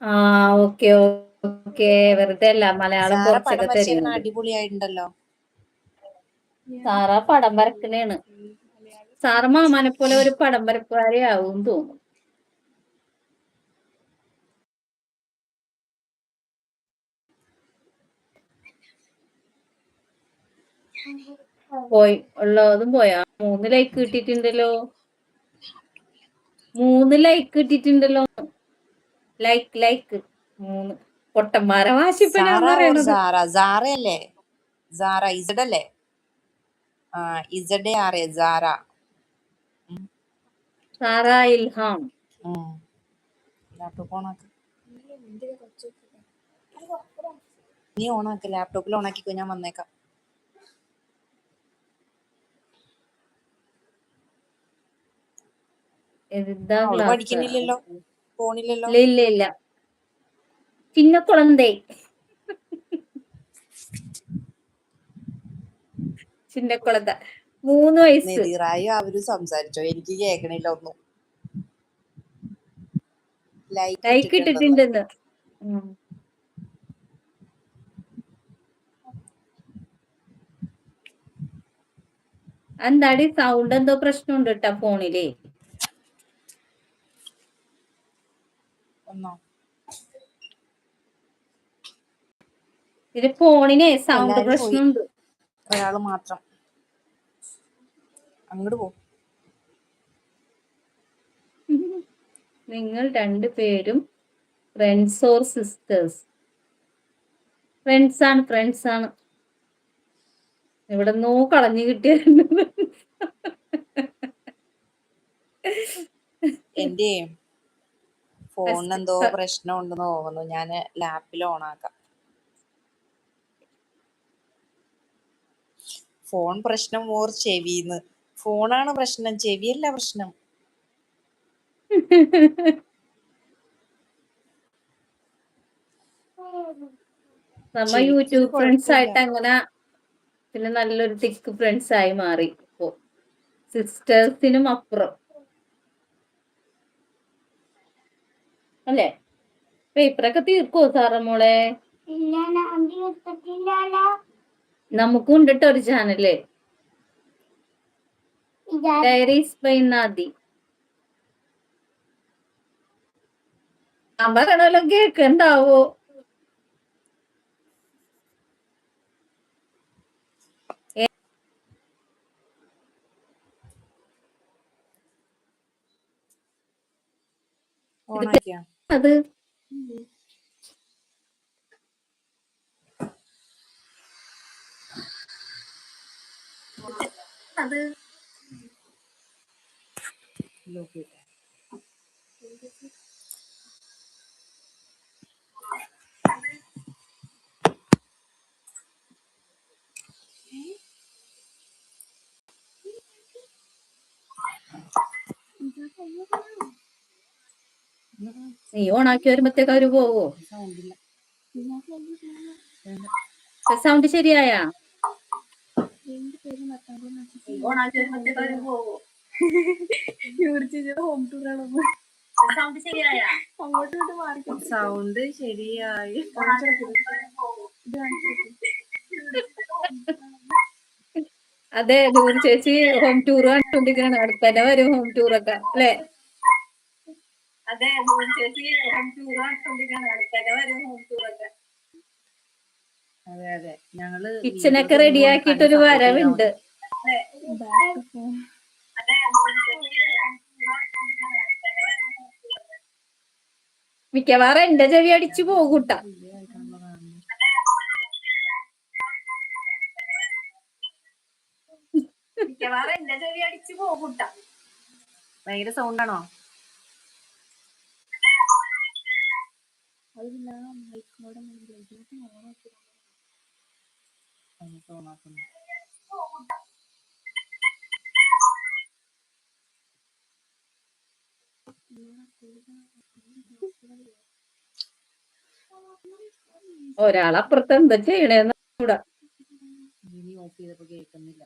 ആ okay okay. വെറുതെ അല്ല മലയാളം സാറ പടം കുറച്ചൊക്കെ വരച്ചേക്കണ തരുന്നത്. അടിപൊളിയായിട്ടുണ്ടല്ലോ. സാറ പടം വരക്കണേണ്. സാറ് മാമാനെ പോലെ ഒരു പടം വരപ്പുകാരിയാവും തോന്നുന്നു. പോയി ഉള്ളതും പോയാ. 3 ലൈക്ക് കിട്ടിയിട്ടുണ്ടല്ലോ. 3 ലൈക്ക് കിട്ടിയിട്ടുണ്ടല്ലോ. ലൈക്ക് 3. പൊട്ടന്മാരെ സാറ വാശിപ്പനാന്ന് ഓർ പറയണത്. സാറ സാറയല്ലേ? സാറ ഇസഡല്ലേ? ആ ഇസഡേ ആറേ സാറ. സാറ ഇൽഹാം. ലാപ്ടോപ്പ് ഓണാക്ക്. നീ ഓണാക്ക്, ലാപ്ടോപ്പിൽ ഓണാക്കിക്കോ, ഞാൻ വന്നേക്കാം. എന്താ അവള് ക്ലാസ്? പഠിക്കുന്നില്ലല്ലോ, പോണില്ലല്ലോ. ഇല്ല. ചിന്ന കുളന്തേ. ചിന്നക്കുളത്ത 3 വയസ്സ്. നെതിറായി അവര് സംസാരിച്ചോ? എനിക്ക് കേക്കണില്ല ഒന്നും. ലൈക്ക് ഇട്ടിട്ടുണ്ടെന്ന്. എന്താടി സൗണ്ട് എന്തോ പ്രശ്നമുണ്ട് കേട്ടാ ഫോണില്. ഒന്നോ ഇത് ഫോണിനെ സൗണ്ട് എല്ലാരും പോയി, പ്രശ്നമുണ്ട്. ഒരാള് മാത്രം. അങ്ങോട്ട് പോ. നിങ്ങൾ 2 പേരും ഫ്രണ്ട്സ് ഓർ സിസ്റ്റേഴ്സ്? ഫ്രണ്ട്സ് ആണ്. എവിടെന്നോ കളഞ്ഞു കിട്ടിയ എന്റെ ഫോണിന് എന്തോ പ്രശ്നം ഉണ്ടെന്ന് തോന്നുന്നു. ഞാൻ ലാപ്പിൽ ഓണാക്കാം. ഫോൺ പ്രശ്നം ഓർ ചെവിന്ന്? ഫോണാണ് പ്രശ്നം, ചെവിയല്ല പ്രശ്നം. നമ്മ ചെവിക്കൊരു യൂട്യൂബ് ഫ്രണ്ട്സ് കുഴപ്പമില്ല. ആയിട്ട് അങ്ങനെ പിന്നെ നല്ലൊരു തിക്ക് ഫ്രണ്ട്സ് ആയി മാറി. ഇപ്പോ സിസ്റ്റേഴ്സിനും അപ്പുറം അല്ലേ? പേപ്പറൊക്കെ തീർക്കോ സാറ മോളെ? നമുക്കും ഉണ്ട് ട്ടോ ഒരു ചാനല്, ഡയറീസ് ബൈ നാദി. ഞാൻ പറയണല്ലോ കേൾക്കണ്ടാവോ? ഓണാക്കിയാ അത് നീ ഓണാക്കി വരുമ്പത്തേക്ക് അവര് പോവോ? സൗണ്ട് ശരിയായാ? സൗണ്ട് ശരിയായി. അതെ, നൂറ് ചേച്ചി ഹോം ടൂർ കണ്ടോണ്ടിരിക്കണ. അടുത്തന്നെ വരും ഹോം ടൂറൊക്കെ അല്ലെ? അതെ, നൂറ് ചേച്ചി ഹോം ടൂർ കണ്ടോണ്ടിരിക്കണ. അടുത്തന്നെ വരും ഹോം ടൂറൊക്കെ. അതെ ഞങ്ങള് കിച്ചനൊക്കെ റെഡിയാക്കിയിട്ടൊരു വരവുണ്ട്. മിക്കവാറും എന്റെ ചെവി അടിച്ചു പോകൂട്ടാ. ഭയങ്കര സൗണ്ടാണോ? ഒരാളപ്പുറത്ത് എന്താ ചെയ്യണേന്ന് കൂടാ. ഓഫ് ചെയ്തപ്പോ കേൾക്കുന്നില്ല.